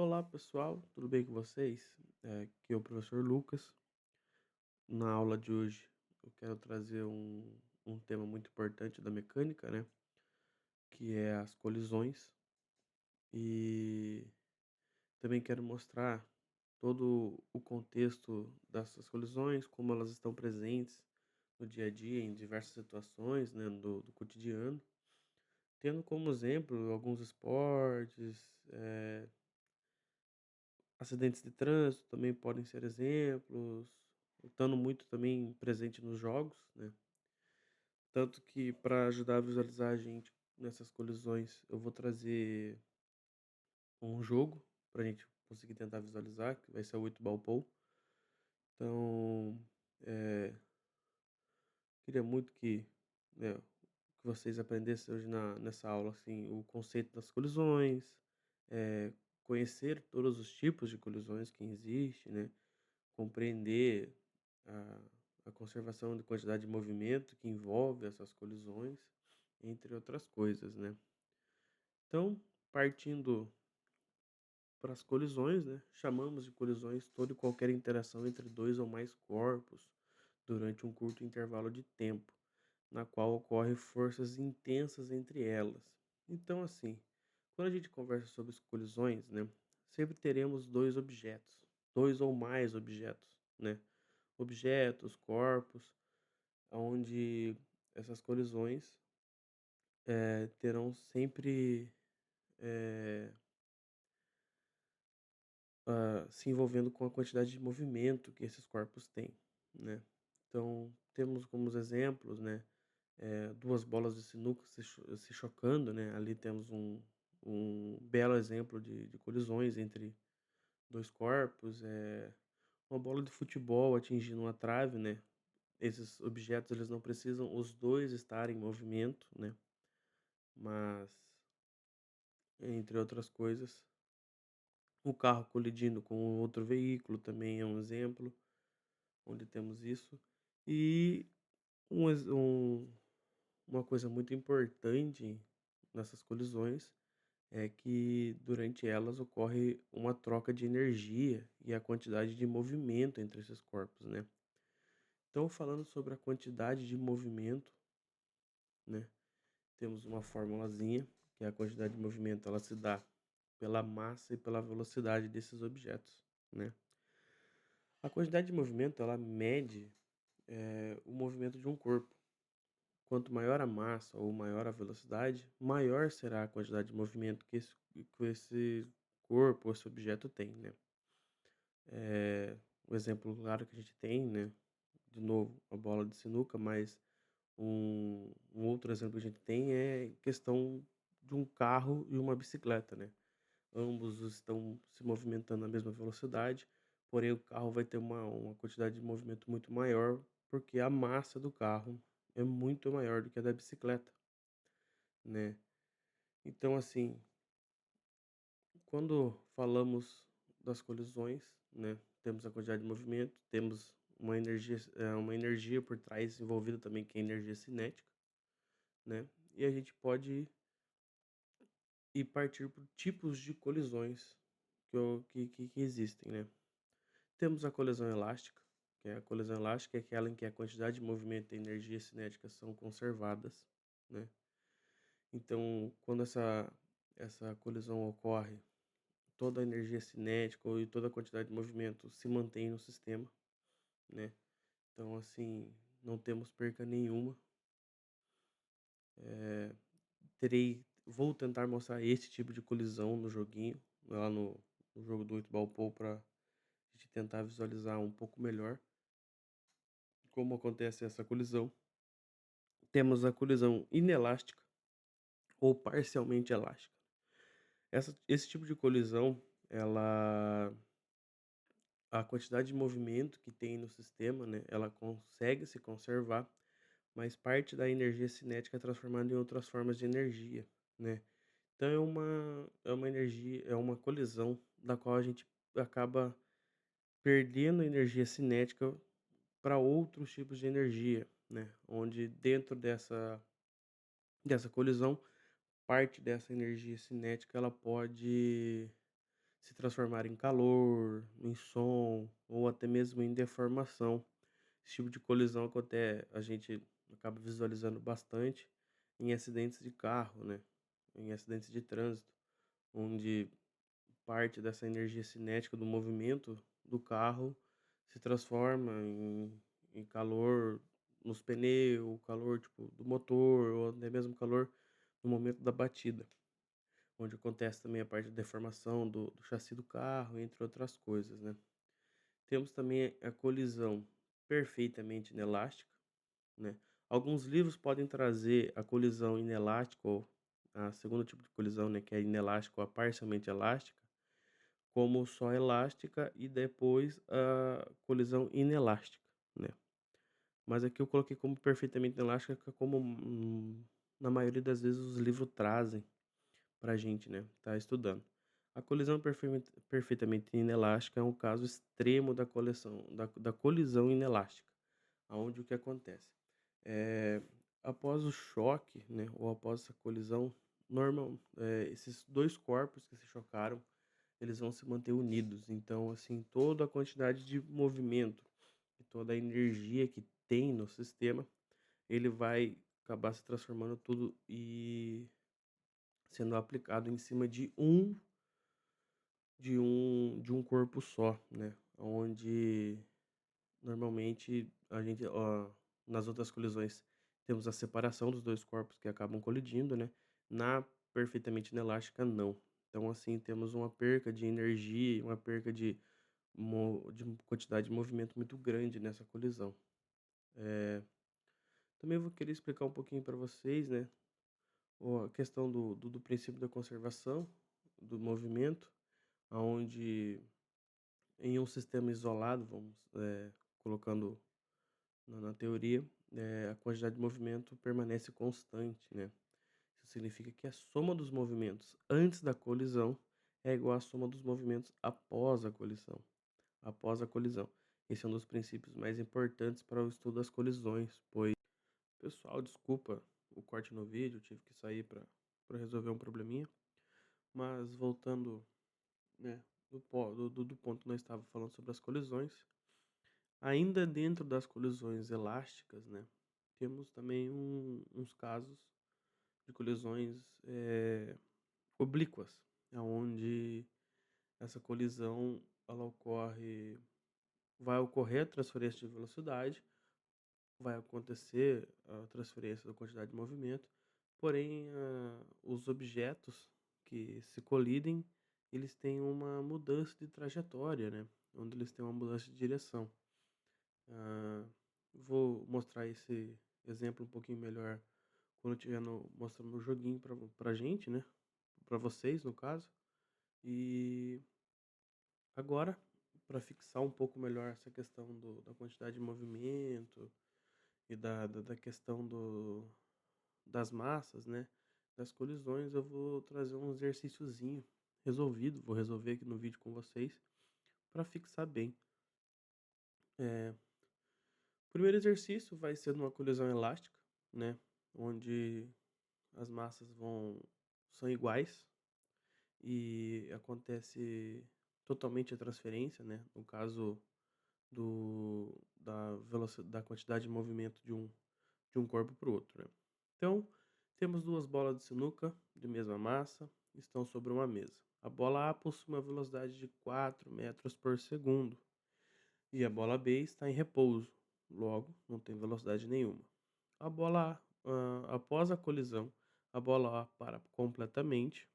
Olá pessoal, tudo bem com vocês? Aqui é o professor Lucas. Na aula de hoje eu quero trazer um tema muito importante da mecânica, né? Que é as colisões. E também quero mostrar todo o contexto dessas colisões, como elas estão presentes no dia a dia, em diversas situações, né? Do cotidiano. Tendo como exemplo alguns esportes, acidentes de trânsito também podem ser exemplos, estando muito também presente nos jogos, né. Tanto que para ajudar a visualizar a gente nessas colisões, eu vou trazer um jogo para a gente conseguir tentar visualizar, que vai ser o 8 Ball Pool. Então, eh, queria muito né, que vocês aprendessem hoje nessa aula, assim, o conceito das colisões, conhecer todos os tipos de colisões que existe, né. Compreender a a conservação de quantidade de movimento que envolve essas colisões, entre outras coisas, né. Então, partindo para as colisões, né, chamamos de colisões toda e qualquer interação entre 2 ou mais corpos durante um curto intervalo de tempo, na qual ocorrem forças intensas entre elas. Então, assim, quando a gente conversa sobre as colisões, né, sempre teremos 2 objetos, 2 ou mais objetos, né. Objetos, corpos, onde essas colisões, terão sempre, eh, se envolvendo com a quantidade de movimento que esses corpos têm, né. Então, temos como os exemplos, né, 2 bolas de sinuca se chocando, né, ali temos um belo exemplo de colisões entre 2 corpos, uma bola de futebol atingindo uma trave, né. Esses objetos eles não precisam os 2 estarem em movimento, né, mas, entre outras coisas, o carro colidindo com outro veículo também é um exemplo onde temos isso. E um ex uma coisa muito importante nessas colisões é que durante elas ocorre uma troca de energia e a quantidade de movimento entre esses corpos, né. Então falando sobre a quantidade de movimento, né, temos uma formulazinha, que é a quantidade de movimento, ela se dá pela massa e pela velocidade desses objetos, né. A quantidade de movimento, ela mede, o movimento de um corpo. Quanto maior a massa ou maior a velocidade, maior será a quantidade de movimento que esse corpo ou esse objeto tem, né. O exemplo claro que a gente tem, né, de novo, a bola de sinuca, mas um outro exemplo que a gente tem é questão de um carro e uma bicicleta, né. Ambos estão se movimentando na mesma velocidade, porém o carro vai ter uma quantidade de movimento muito maior, porque a massa do carro é muito maior do que a da bicicleta, né. Então, assim, quando falamos das colisões, né, temos a quantidade de movimento, temos uma energia por trás envolvida também, que é a energia cinética, né, e a gente pode ir partir por tipos de colisões que existem, né. Temos a colisão elástica, que é a colisão elástica é aquela em que a quantidade de movimento e energia cinética são conservadas, né. Então, quando essa colisão ocorre, toda a energia cinética e toda a quantidade de movimento se mantém no sistema, né. Então, assim, não temos perca nenhuma. Eh, vou tentar mostrar esse tipo de colisão no joguinho, lá no jogo do 8 Ball Pool pra gente tentar visualizar um pouco melhor como acontece essa colisão. Temos a colisão inelástica ou parcialmente elástica. Esse tipo de colisão, ela a quantidade de movimento que tem no sistema, né, ela consegue se conservar, mas parte da energia cinética é transformada em outras formas de energia, né. Então é uma energia é uma colisão da qual a gente acaba perdendo energia cinética para outros tipos de energia, né, onde dentro dessa colisão, parte dessa energia cinética ela pode se transformar em calor, em som ou até mesmo em deformação. Esse tipo de colisão que até a gente acaba visualizando bastante em acidentes de carro, né? Em acidentes de trânsito, onde parte dessa energia cinética do movimento do carro se transforma em calor nos pneus, calor tipo do motor, ou até mesmo calor no momento da batida, onde acontece também a parte de deformação do chassi do carro, entre outras coisas, né? Temos também a colisão perfeitamente inelástica, né? Alguns livros podem trazer a colisão inelástica, ou a segundo tipo de colisão, né, que é inelástica ou a parcialmente elástica, como só elástica e depois a colisão inelástica, né. Mas aqui eu coloquei como perfeitamente inelástica, que é como, na maioria das vezes os livros trazem pra gente, né, tá estudando. A colisão perfeitamente inelástica é um caso extremo da colisão inelástica, aonde o que acontece? Eh, Após o choque, né, ou após essa colisão, esses 2 corpos que se chocaram, eles vão se manter unidos. Então, assim, toda a quantidade de movimento e toda a energia que tem no sistema, ele vai acabar se transformando tudo e sendo aplicado em cima de um corpo só, né, onde normalmente a gente, nas outras colisões temos a separação dos 2 corpos que acabam colidindo, né, na perfeitamente inelástica não. Então, assim, temos uma perca de energia, uma perca de quantidade de movimento muito grande nessa colisão. Eh, Também vou querer explicar um pouquinho para vocês, né, a questão do princípio da conservação do movimento, aonde em um sistema isolado, colocando na teoria, a quantidade de movimento permanece constante, né. Isso significa que a soma dos movimentos antes da colisão é igual à soma dos movimentos após a colisão. Esse é um dos princípios mais importantes para o estudo das colisões, pois pessoal, desculpa o corte no vídeo, tive que sair para resolver um probleminha, mas voltando, né, do ponto que nós estávamos falando sobre as colisões, ainda dentro das colisões elásticas, né, temos também uns casos de colisões, oblíquas, aonde essa colisão ela vai ocorrer a transferência de velocidade, vai acontecer a transferência da quantidade de movimento, porém, os objetos que se colidem, eles têm uma mudança de trajetória, né, onde eles têm uma mudança de direção. Ah, Vou mostrar esse exemplo um pouquinho melhor quando eu estiver mostrando o joguinho pra gente, né, pra vocês no caso. E agora, para fixar um pouco melhor essa questão da quantidade de movimento e da questão das massas, né, das colisões, eu vou trazer um exercíciozinho resolvido, vou resolver aqui no vídeo com vocês, para fixar bem. O primeiro exercício vai ser numa colisão elástica, né, onde as massas são iguais e acontece totalmente a transferência, né, no caso da quantidade de movimento de um corpo para o outro, né. Então, temos 2 bolas de sinuca de mesma massa, estão sobre uma mesa. A bola A possui uma velocidade de 4 metros por segundo e a bola B está em repouso, logo não tem velocidade nenhuma. Após a colisão, a bola A para completamente,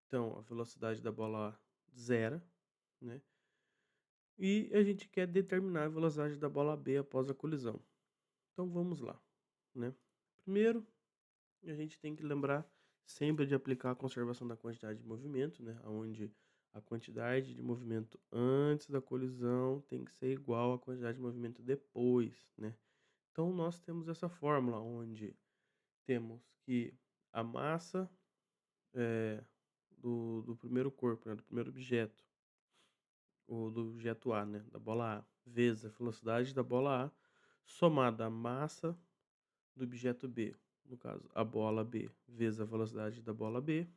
então a velocidade da bola A zera, né, e a gente quer determinar a velocidade da bola B após a colisão. Então vamos lá, né. Primeiro, a gente tem que lembrar sempre de aplicar a conservação da quantidade de movimento, né, aonde a quantidade de movimento antes da colisão tem que ser igual à quantidade de movimento depois, né. Então nós temos essa fórmula onde temos que a massa, eh, do primeiro corpo, né, do primeiro objeto, ou do objeto A, né, da bola A, vezes a velocidade da bola A, somada à massa do objeto B, no caso, a bola B vezes a velocidade da bola B,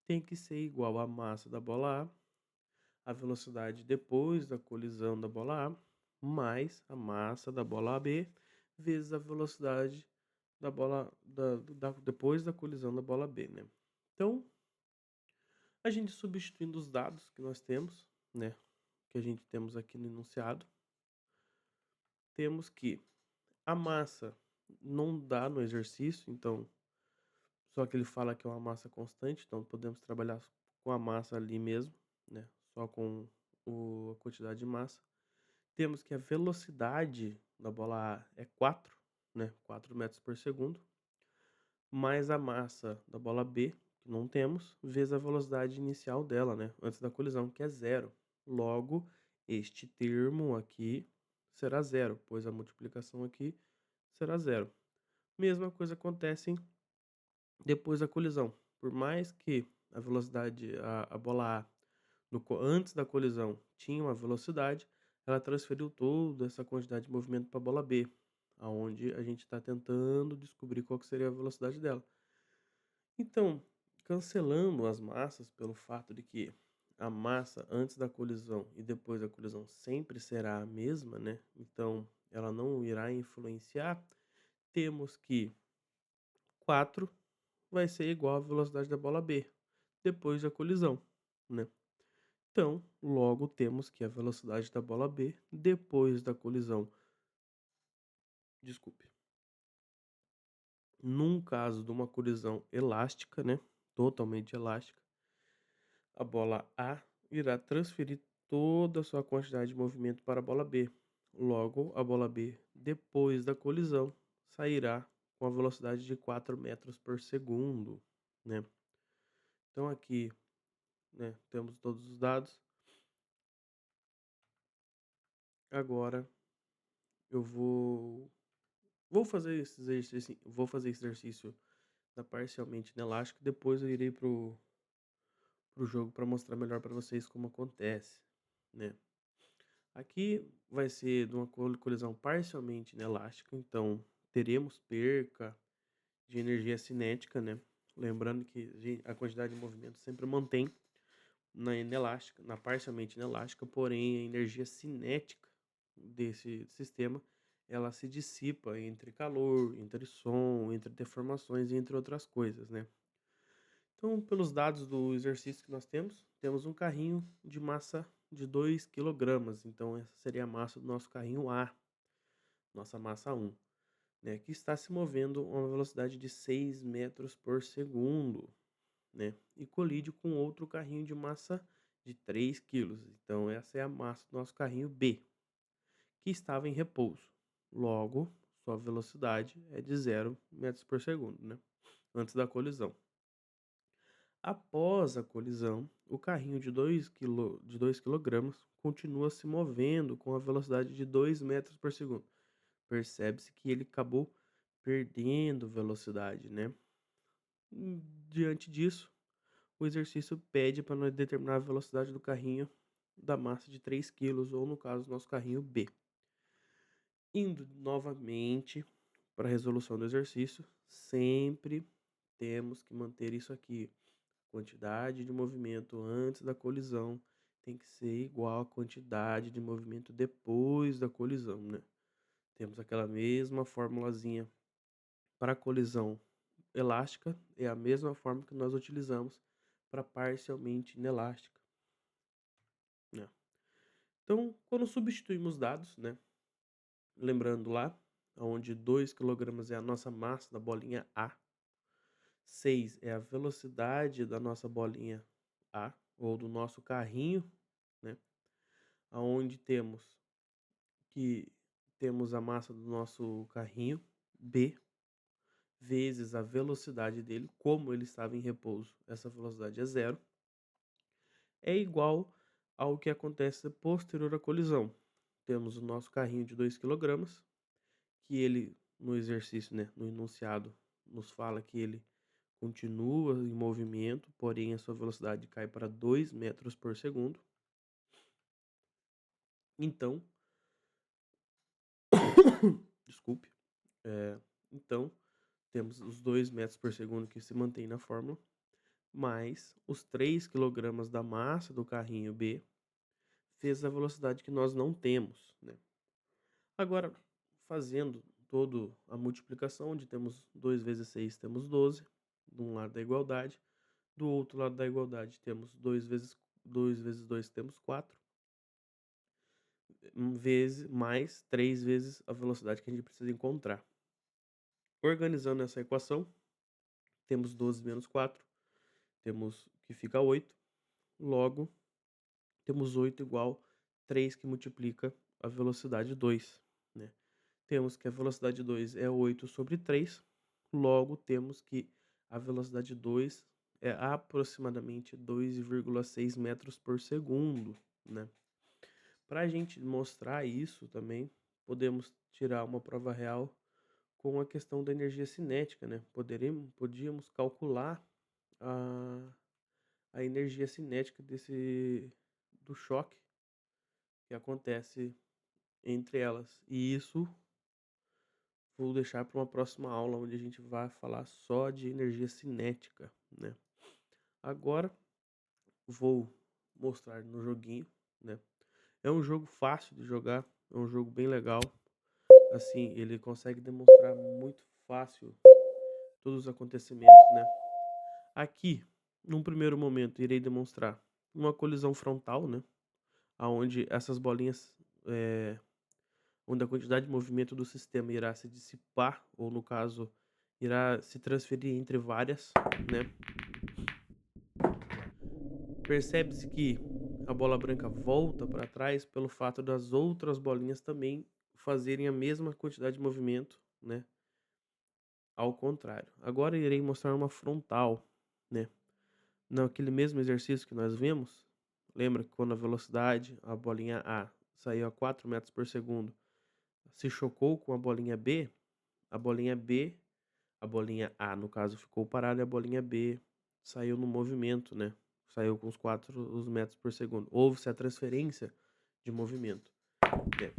tem que ser igual à massa da bola A a velocidade depois da colisão da bola A, mais a massa da bola B, vezes a velocidade da bola depois da colisão da bola B, né. Então, a gente substituindo os dados que nós temos, né, que a gente temos aqui no enunciado, temos que a massa não dá no exercício, então só que ele fala que é uma massa constante, então podemos trabalhar com a massa ali mesmo, né, só com a quantidade de massa. Temos que a velocidade da bola A é 4, né, 4 metros por segundo, mais a massa da bola B, que não temos, vezes a velocidade inicial dela, né, antes da colisão, que é 0. Logo, este termo aqui será 0, pois a multiplicação aqui será 0. Mesma coisa acontece depois da colisão. Por mais que a velocidade, a bola A, antes da colisão, tinha uma velocidade, ela transferiu toda essa quantidade de movimento para a bola B, aonde a gente está tentando descobrir qual que seria a velocidade dela. Então, cancelando as massas pelo fato de que a massa antes da colisão e depois da colisão sempre será a mesma, né? Então, ela não irá influenciar. Temos que 4 vai ser igual à velocidade da bola B depois da colisão, né? Então, logo temos que a velocidade da bola B depois da colisão, desculpe, num caso de uma colisão elástica, né, totalmente elástica, a bola A irá transferir toda a sua quantidade de movimento para a bola B. Logo, a bola B, depois da colisão, sairá com a velocidade de 4 metros por segundo, né? Então aqui, né, temos todos os dados. Agora eu vou fazer esse exercício da parcialmente inelástico, depois eu irei pro jogo para mostrar melhor para vocês como acontece, né? Aqui vai ser de uma colisão parcialmente inelástica, então teremos perca de energia cinética, né? Lembrando que a quantidade de movimento sempre mantém na inelástica, na parcialmente inelástica, porém a energia cinética desse sistema ela se dissipa entre calor, entre som, entre deformações e entre outras coisas, né? Então, pelos dados do exercício que nós temos um carrinho de massa de 2 quilogramas. Então, essa seria a massa do nosso carrinho A, nossa massa 1, né? Que está se movendo a uma velocidade de 6 metros por segundo, né? E colide com outro carrinho de massa de 3 quilos. Então, essa é a massa do nosso carrinho B, que estava em repouso. Logo, sua velocidade é de 0 metros por segundo, né? Antes da colisão. Após a colisão, o carrinho de 2 kg continua se movendo com a velocidade de 2 metros por segundo. Percebe-se que ele acabou perdendo velocidade, né? Diante disso, o exercício pede para nós determinar a velocidade do carrinho da massa de 3 quilos, ou no caso, nosso carrinho B. Indo novamente para a resolução do exercício, sempre temos que manter isso aqui. Quantidade de movimento antes da colisão tem que ser igual à quantidade de movimento depois da colisão, né? Temos aquela mesma formulazinha para colisão elástica, é a mesma forma que nós utilizamos para parcialmente inelástica, né? Então, quando substituímos dados, né? Lembrando lá, onde 2 kg é a nossa massa da bolinha A, 6 é a velocidade da nossa bolinha A, ou do nosso carrinho, né? Aonde temos a massa do nosso carrinho B vezes a velocidade dele, como ele estava em repouso, essa velocidade é 0, é igual ao que acontece posterior à colisão. Temos o nosso carrinho de 2 kg, que ele no exercício, né, no enunciado, nos fala que ele continua em movimento, porém a sua velocidade cai para 2 metros por segundo. Então, desculpe, então temos os 2 metros por segundo que se mantém na fórmula, mais os 3 kg da massa do carrinho B, fez a velocidade que nós não temos, né. Agora, fazendo toda a multiplicação, onde temos 2 vezes 6 temos 12, de um lado da igualdade, do outro lado da igualdade temos 2 vezes 2 temos 4, vezes mais 3 vezes a velocidade que a gente precisa encontrar. Organizando essa equação, temos 12 menos 4, temos que fica 8, logo temos 8 igual 3 que multiplica a velocidade 2, né. Temos que a velocidade 2 é 8 sobre 3, logo temos que a velocidade 2 é aproximadamente 2,6 metros por segundo, né. Para a gente mostrar isso também, podemos tirar uma prova real com a questão da energia cinética, né. Podíamos calcular a a energia cinética do choque que acontece entre elas. E isso vou deixar para uma próxima aula, onde a gente vai falar só de energia cinética, né. Agora vou mostrar no joguinho, né. É um jogo fácil de jogar, é um jogo bem legal, assim, ele consegue demonstrar muito fácil todos os acontecimentos, né. Aqui, num primeiro momento, irei demonstrar uma colisão frontal, né, aonde essas bolinhas, eh, onde a quantidade de movimento do sistema irá se dissipar, ou no caso, irá se transferir entre várias, né. Percebe-se que a bola branca volta para trás pelo fato das outras bolinhas também fazerem a mesma quantidade de movimento, né, ao contrário. Agora irei mostrar uma frontal, né. Naquele mesmo exercício que nós vimos, lembra que quando a velocidade, a bolinha A saiu a 4 metros por segundo, se chocou com a bolinha B, a bolinha B, a bolinha A no caso ficou parada e a bolinha B saiu no movimento, né, saiu com os metros por segundo. Houve-se a transferência de movimento, né.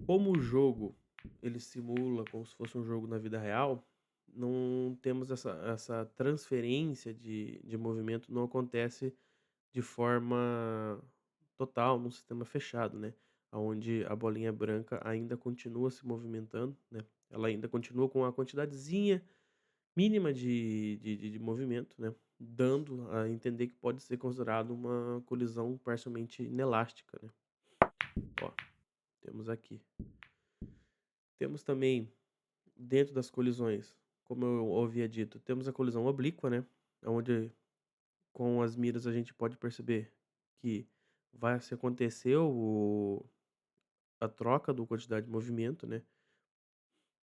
Como o jogo, ele simula como se fosse um jogo na vida real, não temos essa transferência de movimento, não acontece de forma total num sistema fechado, né, aonde a bolinha branca ainda continua se movimentando, né, ela ainda continua com a quantidadezinha mínima de movimento, né, dando a entender que pode ser considerado uma colisão parcialmente inelástica, né. Ó, temos aqui. Temos também, dentro das colisões, como eu havia dito, temos a colisão oblíqua, né, onde com as miras a gente pode perceber que vai se acontecer a troca do quantidade de movimento, né,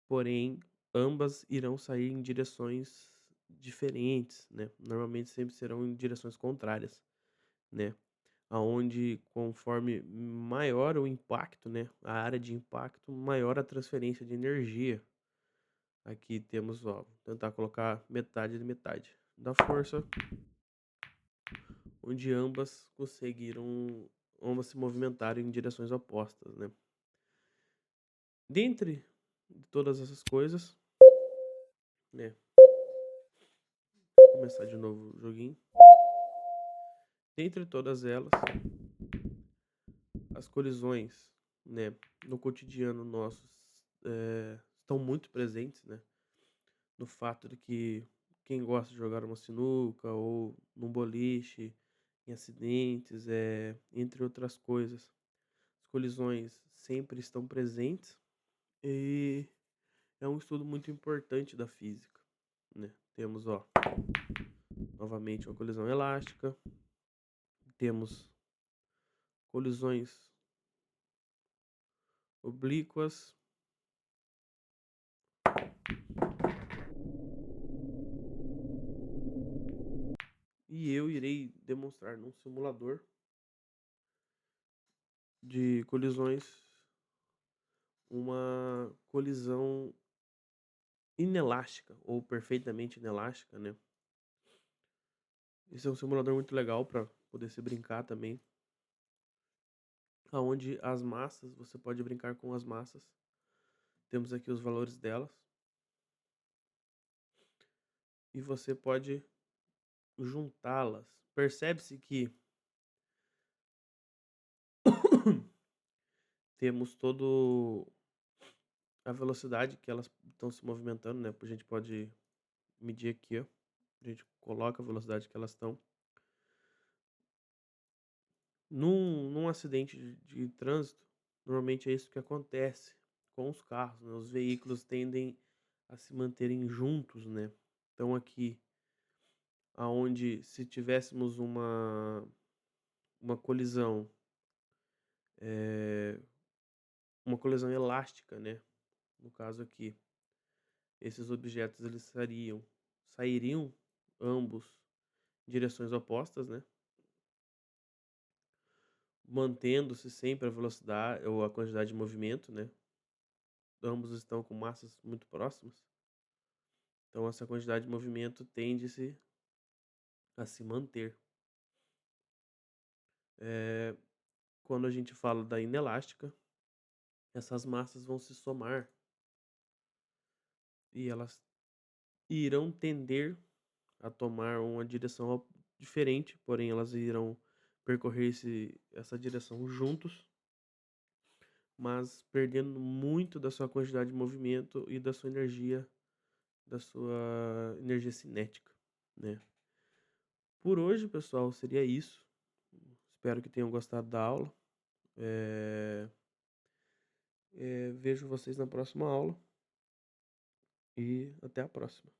porém ambas irão sair em direções diferentes, né, normalmente sempre serão em direções contrárias, né, aonde conforme maior o impacto, né, a área de impacto, maior a transferência de energia. Aqui temos, ó, vou tentar colocar metade de metade da força, onde ambas se movimentaram em direções opostas, né. Dentre todas essas coisas, né, vou começar de novo o joguinho. Dentre todas elas, as colisões, né, no cotidiano nosso, estão muito presentes, né, no fato de que quem gosta de jogar uma sinuca ou num boliche, em acidentes, entre outras coisas, as colisões sempre estão presentes e é um estudo muito importante da física, né. Temos, ó, novamente uma colisão elástica, temos colisões oblíquas. E eu irei demonstrar num simulador de colisões uma colisão inelástica ou perfeitamente inelástica, né. Esse é um simulador muito legal para poder se brincar também, aonde as massas, você pode brincar com as massas. Temos aqui os valores delas e você pode juntá-las. Percebe-se que Temos todo a velocidade que elas estão se movimentando, né, a gente pode medir aqui, ó, a gente coloca a velocidade que elas estão. Num acidente de trânsito, normalmente é isso que acontece com os carros, né, os veículos tendem a se manterem juntos, né. Então aqui, aonde se tivéssemos uma colisão, eh, uma colisão elástica, né, no caso aqui, esses objetos eles sairiam ambos em direções opostas, né, mantendo-se sempre a velocidade ou a quantidade de movimento, né, ambos estão com massas muito próximas, então essa quantidade de movimento tende-se a se manter. Eh, Quando a gente fala da inelástica, essas massas vão se somar e elas irão tender a tomar uma direção diferente, porém elas irão percorrer essa direção juntos, mas perdendo muito da sua quantidade de movimento e da sua energia cinética, né. Por hoje, pessoal, seria isso. Espero que tenham gostado da aula. Eh Vejo vocês na próxima aula e até a próxima.